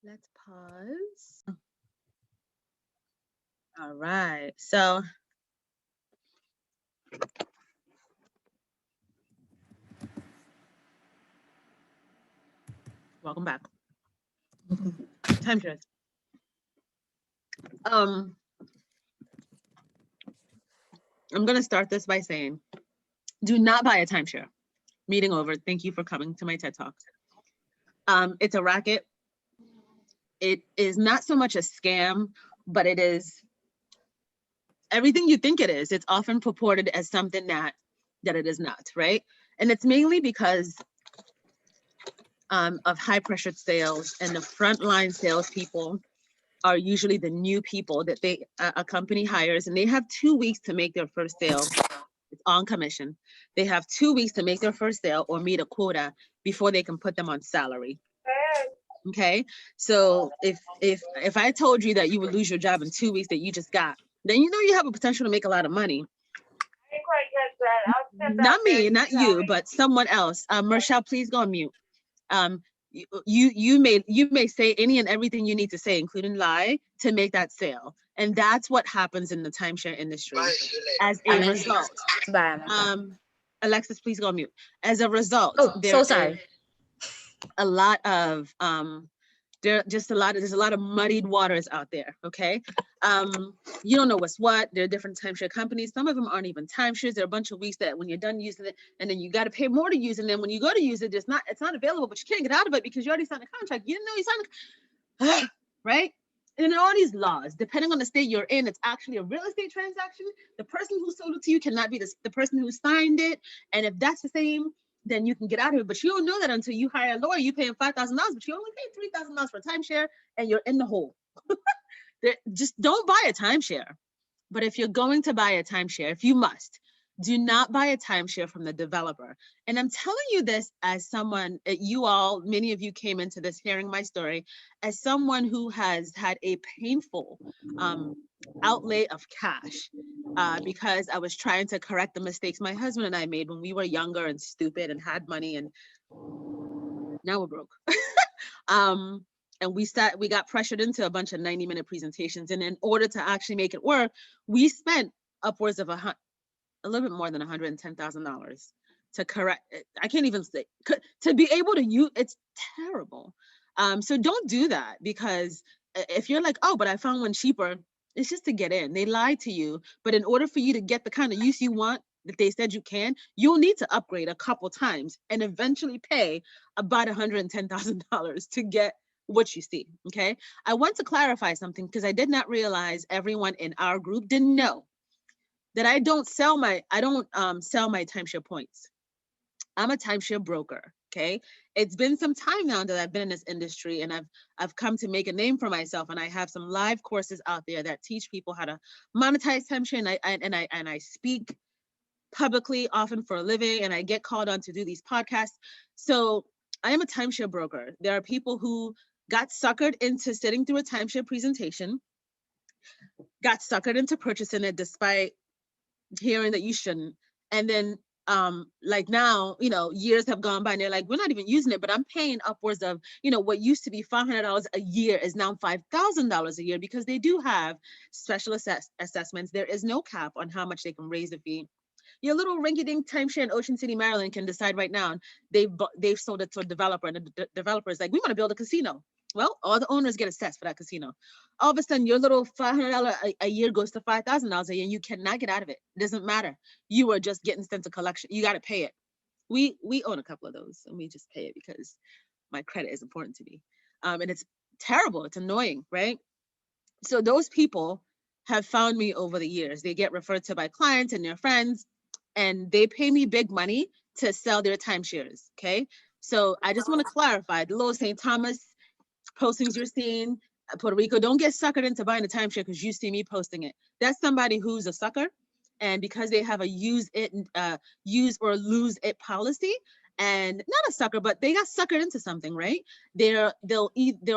Let's pause. All right. So welcome back. Timeshares. Um, I'm gonna start this by saying, do not buy a timeshare. Meeting over. Thank you for coming to my TED Talk. It's a racket. It is not so much a scam, but it is everything you think it is. It's often purported as something that it is not, right? And it's mainly because of high pressured sales, and the frontline salespeople are usually the new people that a company hires, and they have 2 weeks to make their first sale. It's on commission. They have 2 weeks to make their first sale or meet a quota before they can put them on salary. Okay, so if I told you that you would lose your job in 2 weeks that you just got, then you know you have a potential to make a lot of money. Not me, not you, but someone else. Marshall, please go on mute. Um, you may say any and everything you need to say, including lie, to make that sale, and that's what happens in the timeshare industry. As a result, Alexis, please go on mute. As a result, So sorry. A lot of there's a lot of muddied waters out there. Okay, you don't know what's what. There are different timeshare companies. Some of them aren't even timeshares. There are a bunch of weeks that when you're done using it, and then you got to pay more to use it. And then when you go to use it, it's not available, but you can't get out of it because you already signed a contract. You didn't know you signed right. And then all these laws, depending on the state you're in, it's actually a real estate transaction. The person who sold it to you cannot be the person who signed it. And if that's the same, then you can get out of it. But you don't know that until you hire a lawyer. You pay him $5,000, but you only pay $3,000 for a timeshare, and you're in the hole. Just don't buy a timeshare. But if you're going to buy a timeshare, if you must, do not buy a timeshare from the developer. And I'm telling you this as someone, many of you came into this hearing my story, as someone who has had a painful outlay of cash because I was trying to correct the mistakes my husband and I made when we were younger and stupid and had money, and now we're broke. um, and we got pressured into a bunch of 90-minute presentations. And in order to actually make it work, we spent upwards of a little bit more than $110,000 to correct it. I can't even say to be able to use. It's terrible. So don't do that, because if you're like, oh, but I found one cheaper, it's just to get in. They lied to you. But in order for you to get the kind of use you want that they said you can, you'll need to upgrade a couple times and eventually pay about $110,000 to get what you see. Okay. I want to clarify something, because I did not realize everyone in our group didn't know that I don't sell my timeshare points. I'm a timeshare broker. Okay. It's been some time now that I've been in this industry, and I've come to make a name for myself, and I have some live courses out there that teach people how to monetize timeshare, and I speak publicly often for a living, and I get called on to do these podcasts. So I am a timeshare broker. There are people who got suckered into sitting through a timeshare presentation, got suckered into purchasing it despite hearing that you shouldn't. And then like now, years have gone by and they're like, we're not even using it, but I'm paying upwards of, what used to be $500 a year is now $5,000 a year, because they do have special assessments. There is no cap on how much they can raise the fee. Your little rinky-dink timeshare in Ocean City, Maryland can decide right now. They've sold it to a developer, and the developer is like, we want to build a casino. Well, all the owners get assessed for that casino. All of a sudden, your little $500 a year goes to $5,000 a year, and you cannot get out of it. It doesn't matter. You are just getting sent to collection. You got to pay it. We own a couple of those, and we just pay it because my credit is important to me. And it's terrible. It's annoying, right? So those people have found me over the years. They get referred to by clients and their friends, and they pay me big money to sell their timeshares. Okay. So I just want to clarify the little St. Thomas postings you're seeing, Puerto Rico, don't get suckered into buying a timeshare because you see me posting it. That's somebody who's a sucker. And because they have a use or lose it policy, and not a sucker, but they got suckered into something, right? They'll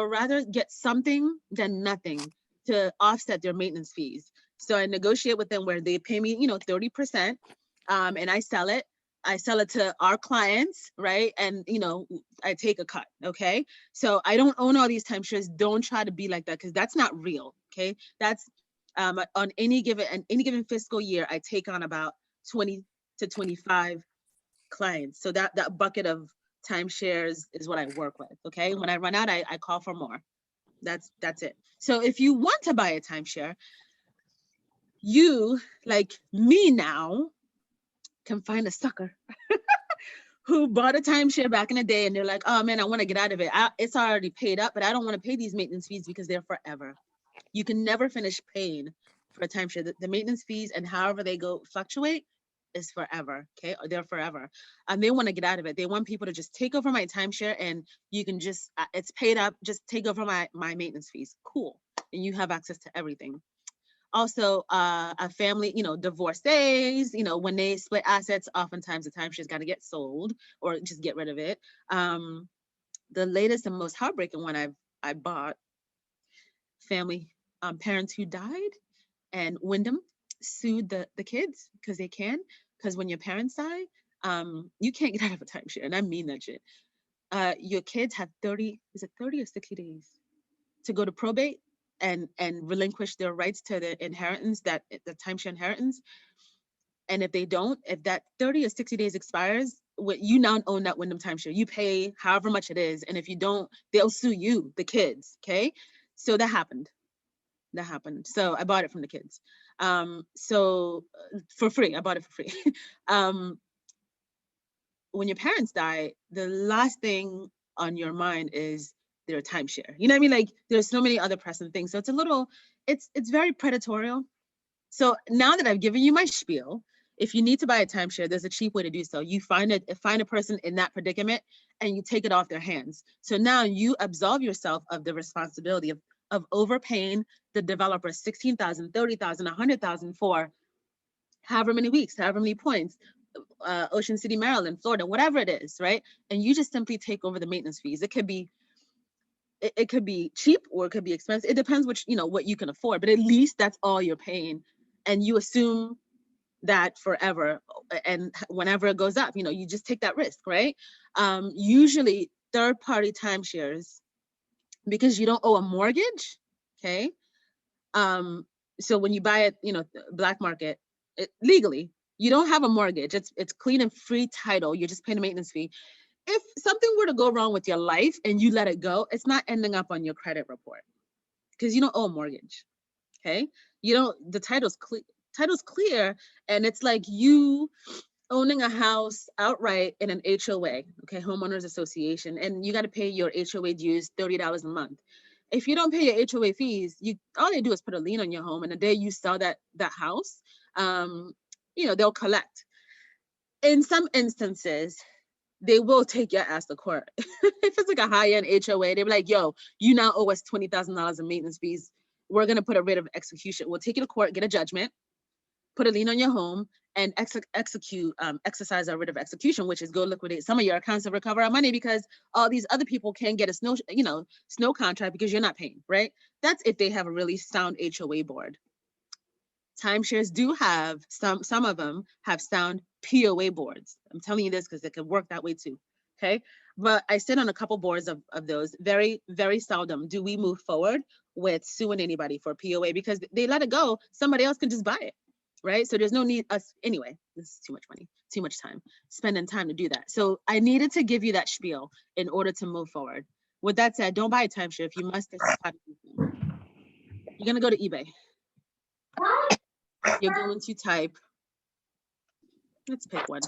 rather get something than nothing to offset their maintenance fees. So I negotiate with them where they pay me, 30%, and I sell it. I sell it to our clients, right? And, you know, I take a cut, okay? So I don't own all these timeshares. Don't try to be like that, because that's not real, okay? That's on any given fiscal year, I take on about 20 to 25 clients. So that bucket of timeshares is what I work with, okay? When I run out, I call for more. That's it. So if you want to buy a timeshare, you, like me now, can find a sucker who bought a timeshare back in the day, and they're like, oh man, I want to get out of it. It's already paid up, but I don't want to pay these maintenance fees because they're forever. You can never finish paying for a timeshare. The maintenance fees and however they go fluctuate is forever, okay? They're forever. And they want to get out of it. They want people to just take over my timeshare, and you can just, it's paid up, just take over my maintenance fees. Cool. And you have access to everything. Also, a family, you know, divorcees, you know, when they split assets, oftentimes the timeshare's got to get sold or just get rid of it. The latest and most heartbreaking one I bought, family, parents who died, and Wyndham sued the kids because they can. Because when your parents die, you can't get out of a timeshare, and I mean that shit. Your kids have 30, is it 30 or 60 days to go to probate and relinquish their rights to the inheritance, that the timeshare inheritance. And if they don't, if that 30 or 60 days expires, what you now own that Wyndham timeshare. You pay however much it is, and if you don't, they'll sue you, the kids. Okay, so that happened. That happened. So I bought it from the kids. So for free, I bought it for free. When your parents die, the last thing on your mind is their timeshare. You know what I mean? Like, there's so many other pressing things. So it's a little, it's very predatorial. So now that I've given you my spiel, if you need to buy a timeshare, there's a cheap way to do so. You find a person in that predicament and you take it off their hands. So now you absolve yourself of the responsibility of overpaying the developer $16,000, $30,000, $100,000 for however many weeks, however many points, Ocean City, Maryland, Florida, whatever it is, right? And you just simply take over the maintenance fees. It could be cheap or it could be expensive. It depends what you can afford, but at least that's all you're paying. And you assume that forever, and whenever it goes up, you just take that risk, right? Usually third-party timeshares, because you don't owe a mortgage, okay? So when you buy it, black market, legally, you don't have a mortgage. It's clean and free title. You're just paying a maintenance fee. If something were to go wrong with your life and you let it go, it's not ending up on your credit report because you don't owe a mortgage. Okay, the title's clear, and it's like you owning a house outright in an HOA, okay, homeowners association, and you got to pay your HOA dues, $30 a month. If you don't pay your HOA fees, all they do is put a lien on your home, and the day you sell that house, they'll collect. In some instances, they will take your ass to court. If it's like a high-end HOA, they'll be like, yo, you now owe us $20,000 in maintenance fees. We're going to put a writ of execution. We'll take you to court, get a judgment, put a lien on your home, and exercise a writ of execution, which is go liquidate some of your accounts to recover our money because all these other people can't get a snow contract because you're not paying, right? That's if they have a really sound HOA board. Timeshares do have, some of them have sound POA boards. I'm telling you this because it could work that way too, okay? But I sit on a couple boards of those. Very, very seldom do we move forward with suing anybody for POA because they let it go. Somebody else can just buy it, right? So there's no need anyway, this is too much money, too much time, spending time to do that. So I needed to give you that spiel in order to move forward. With that said, don't buy a timeshare if you must. You're gonna go to eBay. You're going to type, let's pick one.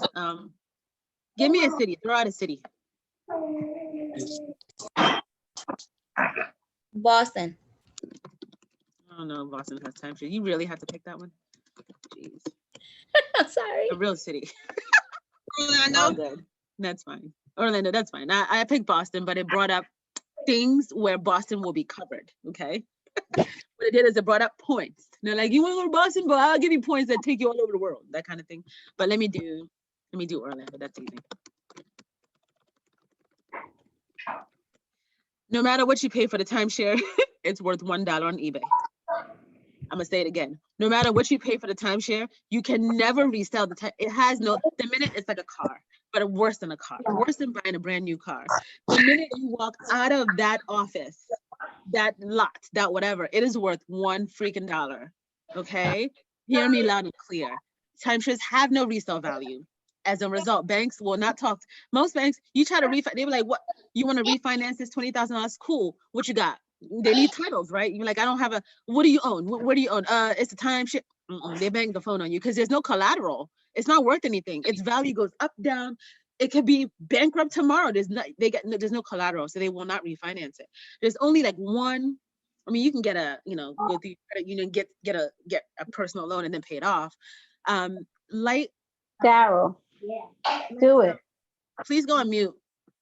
Give me a city, throw out a city. Boston. I don't know if Boston has timeshare. You really have to pick that one? Jeez. I'm sorry. A real city. Orlando. All good. That's fine. Orlando, that's fine. I picked Boston, but it brought up things where Boston will be covered, okay? What it did is it brought up points. They're like, you want to go to Boston, but I'll give you points that take you all over the world, that kind of thing. But let me do Orlando. That's easy. No matter what you pay for the timeshare, it's worth $1 on eBay. I'm gonna say it again. No matter what you pay for the timeshare, you can never resell the time. It has no, the minute it's like a car, but worse than a car, worse than buying a brand new car. The minute you walk out of that office, that lot, that whatever, it is worth $1 freaking dollar. Okay? Hear me loud and clear. Timeshares have no resale value. As a result, banks will not talk. Most banks, you try to refinance, they be like, what? You want to refinance this $20,000? Cool. What you got? They need titles, right? You're like, I don't have a, what do you own? What do you own? It's a timeshare. They bang the phone on you because there's no collateral. It's not worth anything. Its value goes up, down. It could be bankrupt tomorrow. There's no collateral, so they will not refinance it. There's only like one. I mean, you can get a, go through your credit union, get a personal loan and then pay it off. Light. Daryl, do it. Please go on mute.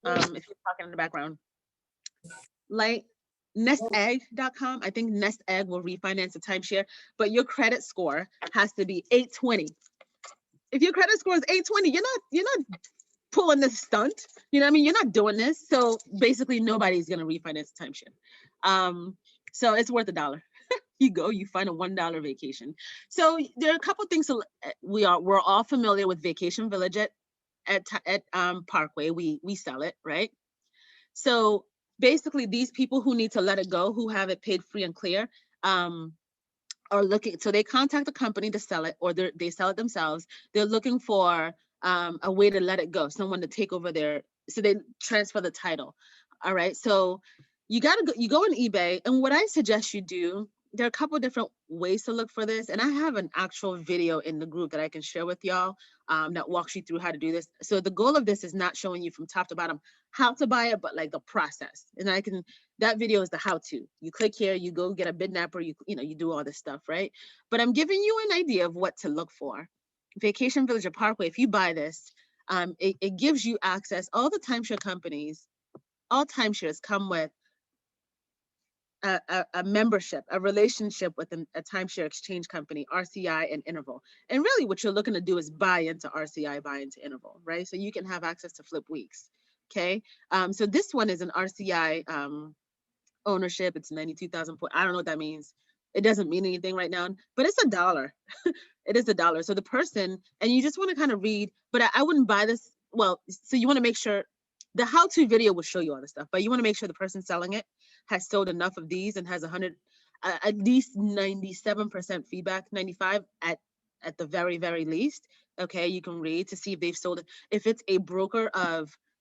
If you're talking in the background. Like nestegg.com. I think Nest Egg will refinance a timeshare, but your credit score has to be 820. If your credit score is 820, you're not pulling this stunt. You know what I mean? You're not doing this. So basically nobody's gonna refinance a timeshare. So it's worth $1. You find a $1 vacation. So there are a couple things. We're all familiar with Vacation Village at Parkway. We sell it, right? So basically these people who need to let it go, who have it paid free and clear, are looking, so they contact the company to sell it, or they sell it themselves. They're looking for a way to let it go, someone to take over so they transfer the title. All right, so you go on eBay, and what I suggest you do, there are a couple different ways to look for this, and I have an actual video in the group that I can share with y'all that walks you through how to do this. So the goal of this is not showing you from top to bottom how to buy it, but like the process. And that video is the how-to. You click here, you go get a bidnapper, you do all this stuff, right? But I'm giving you an idea of what to look for. Vacation Village or Parkway, if you buy this, it gives you access. All the timeshare companies, all timeshares come with a membership, a relationship with a timeshare exchange company, RCI and Interval. And really what you're looking to do is buy into RCI, buy into Interval, right? So you can have access to flip weeks, okay? So this one is an RCI ownership. It's 92,000 points. I don't know what that means. It doesn't mean anything right now, but it's $1. It is $1. So the person, and you just want to kind of read, but I wouldn't buy this. Well, so you want to make sure the how-to video will show you all this stuff, but you want to make sure the person selling it has sold enough of these and has at least 97% feedback, 95 at the very, very least. Okay, you can read to see if they've sold it. If it's a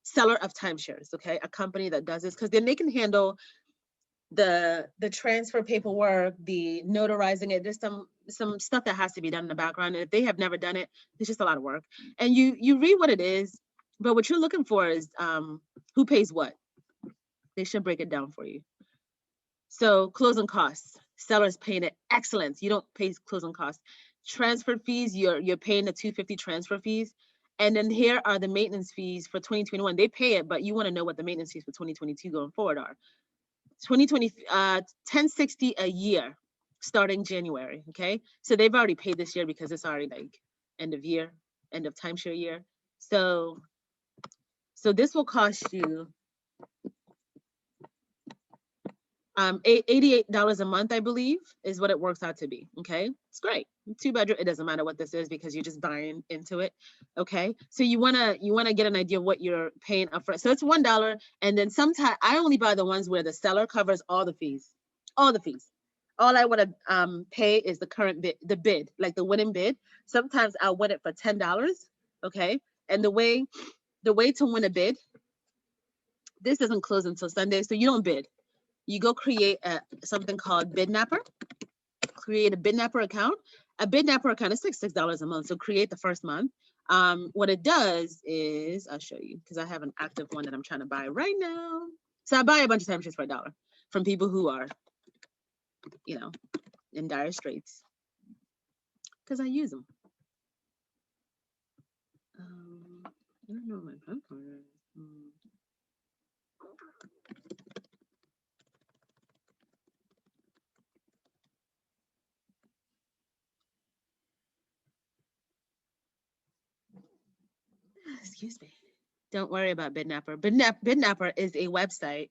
seller of timeshares, okay, a company that does this, because then they can handle the transfer paperwork, the notarizing it. There's some stuff that has to be done in the background. And if they have never done it, it's just a lot of work. And you read what it is, but what you're looking for is who pays what. They should break it down for you. So closing costs, sellers paying it. Excellence. You don't pay closing costs. Transfer fees, you're paying the $250 transfer fees. And then here are the maintenance fees for 2021. They pay it, but you want to know what the maintenance fees for 2022 going forward are. 2020, $1060 a year starting January. Okay, so they've already paid this year because it's already like end of year, end of timeshare year. So this will cost you $88 a month, I believe, is what it works out to be. Okay, it's great. 2-bedroom. It doesn't matter what this is because you're just buying into it. Okay, so you wanna get an idea of what you're paying upfront. So it's $1, and then sometimes I only buy the ones where the seller covers all the fees, all the fees. All I want to pay is the current bid, like the winning bid. Sometimes I'll win it for $10. Okay, and the way to win a bid, this doesn't close until Sunday, so you don't bid. You go create something called Bidnapper. Create a Bidnapper account. A Bidnapper account is like $6 a month. So create the first month. What it does is, I'll show you because I have an active one that I'm trying to buy right now. So I buy a bunch of timeshares for $1 from people who are, in dire straits because I use them. I don't know my password. Excuse me. Don't worry about Bidnapper. Bidnapper is a website.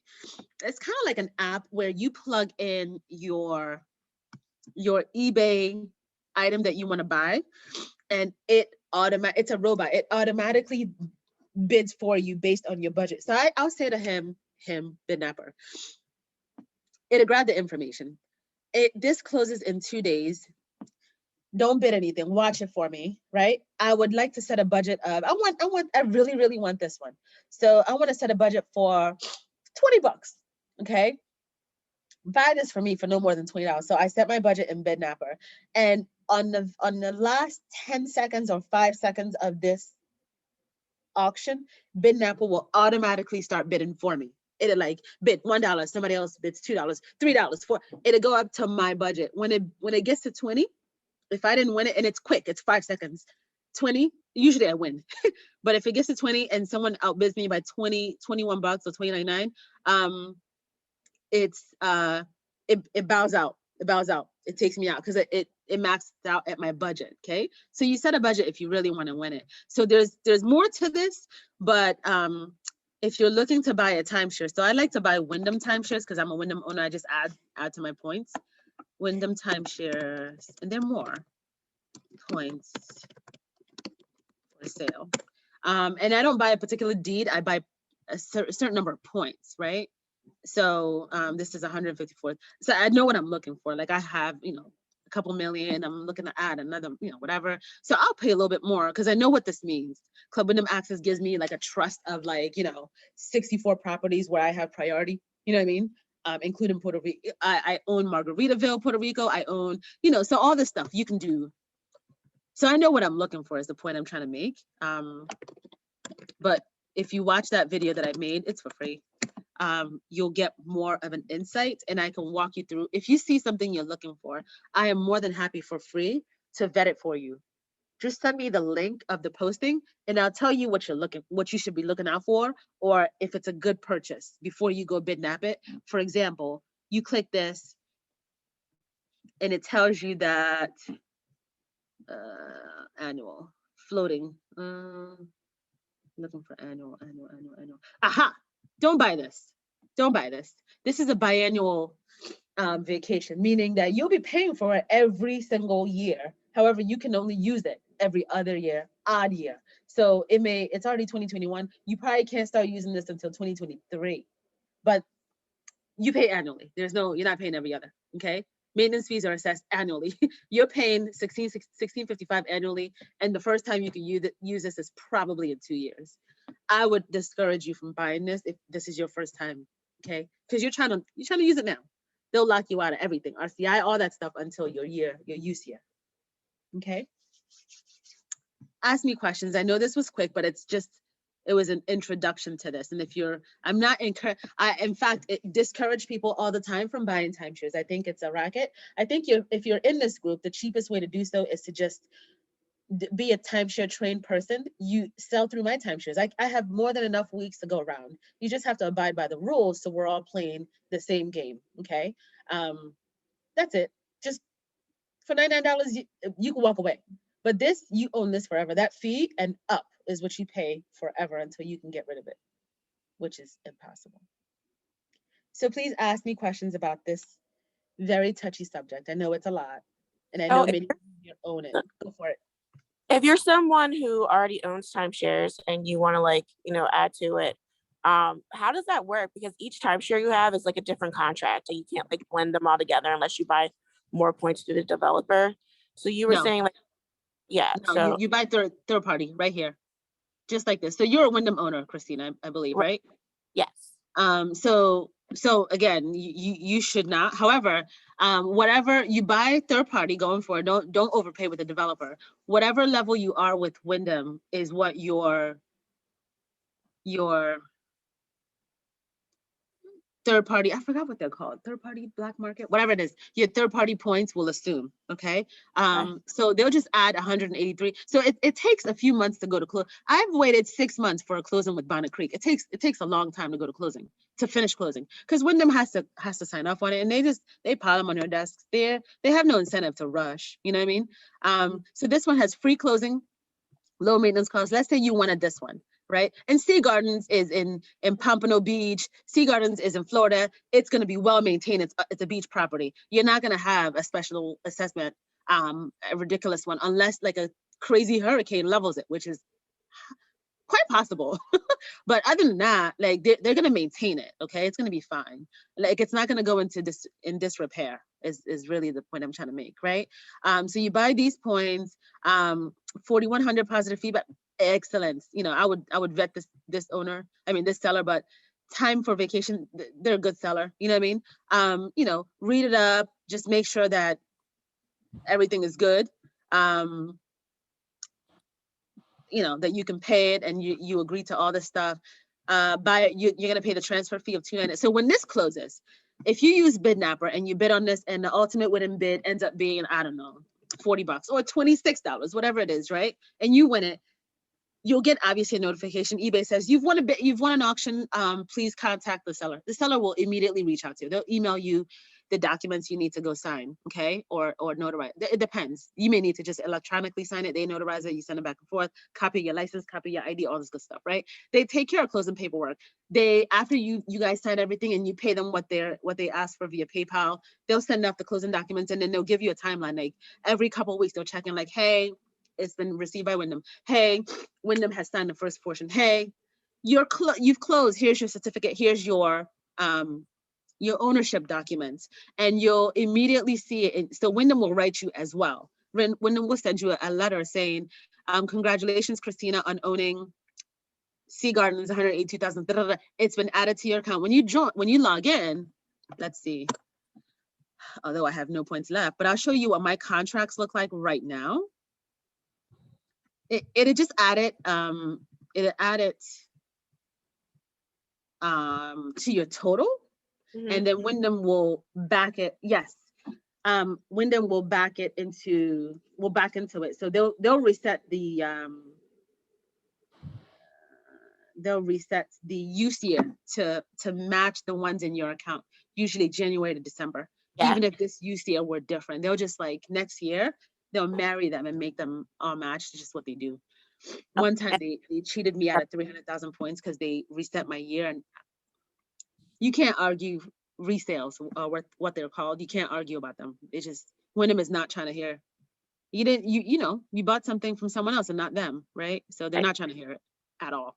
It's kind of like an app where you plug in your your eBay item that you want to buy, and it's a robot. It automatically bids for you based on your budget. So I'll say to him, Bidnapper, it'll grab the information. This closes in 2 days. Don't bid anything. Watch it for me, right? I would like to set a budget of, I really, really want this one. So I want to set a budget for $20. Okay. Buy this for me for no more than $20. So I set my budget in Bidnapper, and on the last 10 seconds or 5 seconds of this auction, Bidnapper will automatically start bidding for me. It'll like bid $1, somebody else bids $2, $3, $4. It'll go up to my budget. When it gets to 20, if I didn't win it, and it's quick, it's 5 seconds, 20, usually I win. But if it gets to 20 and someone outbids me by 20, $21 or $29, it bows out. It bows out. It takes me out because it maxed out at my budget. Okay. So you set a budget if you really want to win it. So there's more to this, but if you're looking to buy a timeshare, so I like to buy Wyndham timeshares because I'm a Wyndham owner. I just add to my points. Wyndham timeshares, and they're more points for sale. And I don't buy a particular deed. I buy a certain number of points, right? So this is 154. So I know what I'm looking for. Like I have, a couple million. I'm looking to add another, whatever. So I'll pay a little bit more because I know what this means. Club Wyndham Access gives me like a trust of 64 properties where I have priority. You know what I mean? Including Puerto Rico. I own Margaritaville, Puerto Rico. I own, so all this stuff you can do. So I know what I'm looking for is the point I'm trying to make. But if you watch that video that I made, it's for free. You'll get more of an insight, and I can walk you through. If you see something you're looking for, I am more than happy for free to vet it for you. Just send me the link of the posting and I'll tell you what you should be looking out for, or if it's a good purchase before you go Bidnap it. For example, you click this and it tells you that annual floating, looking for annual. Aha, don't buy this. Don't buy this. This is a biannual vacation, meaning that you'll be paying for it every single year. However, you can only use it every other year, odd year. So it's already 2021. You probably can't start using this until 2023, but you pay annually. You're not paying every other, okay? Maintenance fees are assessed annually. You're paying $16.55 annually, and the first time you can use this is probably in 2 years. I would discourage you from buying this if this is your first time, okay? Because you're trying to use it now. They'll lock you out of everything, RCI, all that stuff until your use year, okay? Ask me questions. I know this was quick, but it was an introduction to this. And in fact, it discourage people all the time from buying timeshares. I think it's a racket. I think if you're in this group, the cheapest way to do so is to just be a timeshare trained person. You sell through my timeshares. I have more than enough weeks to go around. You just have to abide by the rules so we're all playing the same game, okay? That's it. Just for $99, you can walk away. But this, you own this forever. That fee and up is what you pay forever until you can get rid of it, which is impossible. So please ask me questions about this very touchy subject. I know it's a lot, and I know many of you own it. Go for it. If you're someone who already owns timeshares and you want to add to it, how does that work? Because each timeshare you have is like a different contract, and you can't blend them all together unless you buy more points through the developer. So you were saying so you buy third party right here, just like this. So you're a Wyndham owner, Christina, I believe, right? Yes. So again, you should not. However, whatever you buy third party going for, don't overpay with the developer. Whatever level you are with Wyndham is what your third party, I forgot what they're called, third party black market, whatever it is, your third party points will assume, okay? So they'll just add 183. So it takes a few months to go to close. I've waited 6 months for a closing with Bonnet Creek. It takes a long time to go to closing, to finish closing, because Wyndham has to sign off on it, and they pile them on your desks. They have no incentive to rush, you know what I mean? So this one has free closing, low maintenance costs. Let's say you wanted this one. right? And Sea Gardens is in Pompano Beach. Sea Gardens is in Florida. It's going to be well maintained. It's a beach property. You're not going to have a special assessment, a ridiculous one, unless like a crazy hurricane levels it, which is quite possible. But other than that, like they're going to maintain it. Okay, it's going to be fine. Like it's not going to go into disrepair. Is really the point I'm trying to make, right? So you buy these points. 4,100 positive feedback. Excellent. You know, I would vet this seller, but Time for Vacation, they're a good seller. You know what I mean? You know, read it up. Just make sure that everything is good. You know, that you can pay it and you agree to all this stuff. Buy it, you're gonna pay the transfer fee of $290. So when this closes, if you use Bidnapper and you bid on this and the ultimate winning bid ends up being, I don't know, $40 or $26, whatever it is, right? And you win it, you'll get obviously a notification. eBay says you've won an auction. Please contact the seller. The seller will immediately reach out to you. They'll email you the documents you need to go sign, okay, or notarize. It depends. You may need to just electronically sign it. They notarize it. You send it back and forth. Copy your license, copy your ID, all this good stuff, right? They take care of closing paperwork. After you guys sign everything and you pay them what they ask for via PayPal, they'll send off the closing documents and then they'll give you a timeline. Like every couple of weeks, they'll check in like, hey, it's been received by Wyndham. Hey, Wyndham has signed the first portion. Hey, you've closed. Here's your certificate. Here's your ownership documents, and you'll immediately see it. So Wyndham will write you as well. Wyndham will send you a letter saying, congratulations, Christina, on owning Sea Gardens 182,000. It's been added to your account. When you log in, let's see. Although I have no points left, but I'll show you what my contracts look like right now. It just added to your total. And then Wyndham will back it. Yes. Wyndham will back into it. So they'll reset the use year to match the ones in your account, usually January to December. Yeah. Even if this use year were different, they'll just like next year, they'll marry them and make them all match. It's just what they do. One time they cheated me out of 300,000 points because they reset my year, and you can't argue resales or what they're called. You can't argue about them. It's just Wyndham is not trying to hear. You bought something from someone else and not them, right? So they're not trying to hear it at all.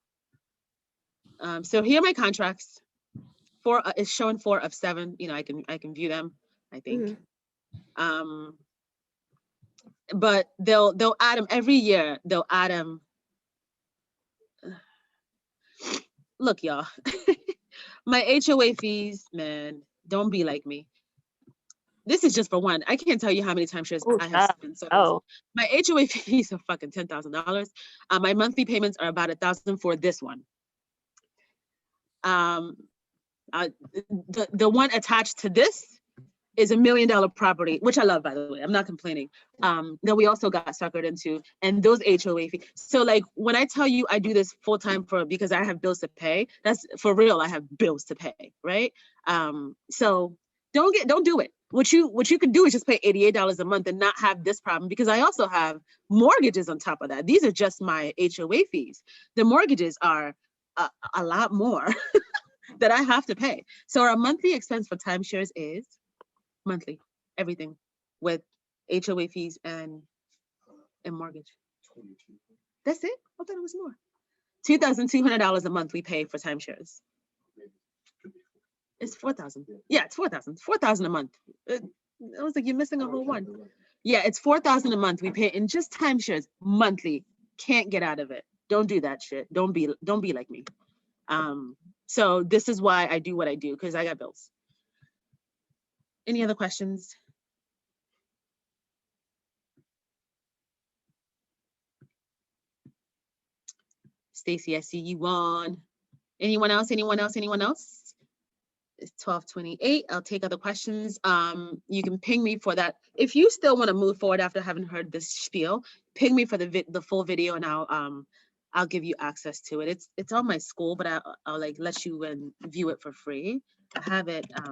So here are my contracts. It's showing 4 of 7. You know, I can view them, I think. But they'll add them every year. They'll add them. Look, y'all. My HOA fees, man, don't be like me. This is just for one. I can't tell you how many timeshares I have spent. So my HOA fees are fucking $10,000. My monthly payments are about $1,000 for this one. The one attached to this is $1 million property, which I love, by the way. I'm not complaining. That we also got suckered into, and those HOA fees. So like when I tell you I do this full time because I have bills to pay, that's for real. I have bills to pay, right? So don't do it. What you can do is just pay $88 a month and not have this problem, because I also have mortgages on top of that. These are just my HOA fees. The mortgages are a lot more that I have to pay. So our monthly expense for timeshares is monthly, everything with HOA fees and mortgage. That's it? I thought it was more. $2,200 a month we pay for timeshares. It's 4,000. Yeah, it's 4,000. 4,000 a month. I was like, you're missing a whole one. Yeah, it's 4,000 a month we pay in just timeshares monthly. Can't get out of it. Don't do that shit. Don't be like me. So this is why I do what I do, because I got bills. Any other questions? Stacy, I see you on. Anyone else? It's 12:28. I'll take other questions. You can ping me for that. If you still want to move forward after having heard this spiel, ping me for the full video, and I'll give you access to it. It's on my school, but I'll like let you view it for free. I have it. I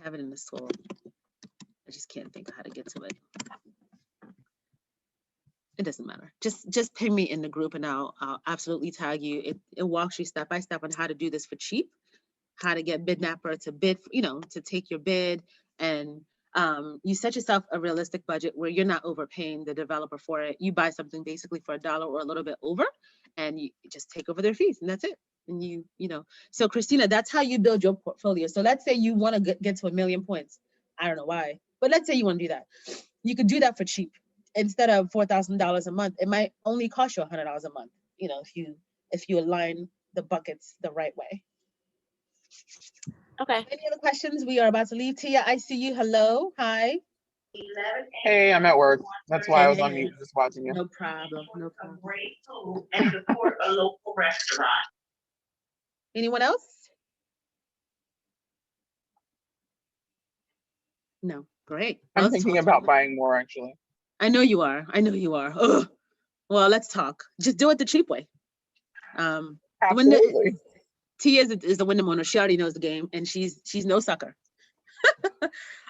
have it in the school. I just can't think of how to get to it. It doesn't matter. Just ping me in the group and I'll absolutely tag you. It walks you step by step on how to do this for cheap, how to get Bidnapper to bid, to take your bid, and you set yourself a realistic budget where you're not overpaying the developer for it. You buy something basically for $1 or a little bit over, and you just take over their fees, and that's it. And so Christina, that's how you build your portfolio. So let's say you want to get to 1 million points. I don't know why, but let's say you want to do that. You could do that for cheap. Instead of $4,000 a month, it might only cost you $100 a month, if you align the buckets the right way. Okay. Any other questions? We are about to leave. Tia, I see you. Hello. Hi. Hey, I'm at work. That's why I was on Hey. mute just watching you. No problem. No problem. Great food and support a local restaurant. Anyone else? No. Great. I'm Well, thinking about buying more actually. I know you are. Ugh. Well, let's talk. Just do it the cheap way. Absolutely. Tia is the Wyndham owner. She already knows the game, and she's no sucker.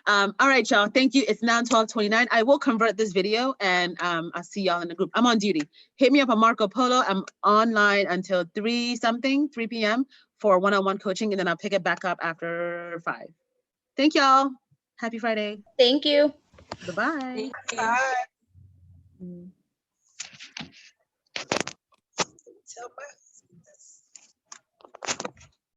All right, y'all. Thank you. It's now 12:29. I will convert this video, and I'll see y'all in the group. I'm on duty. Hit me up on Marco Polo. I'm online until 3 p.m. for one-on-one coaching, and then I'll pick it back up after 5. Thank y'all. Happy Friday. Thank you. Bye-bye. Bye. Mm. Tell my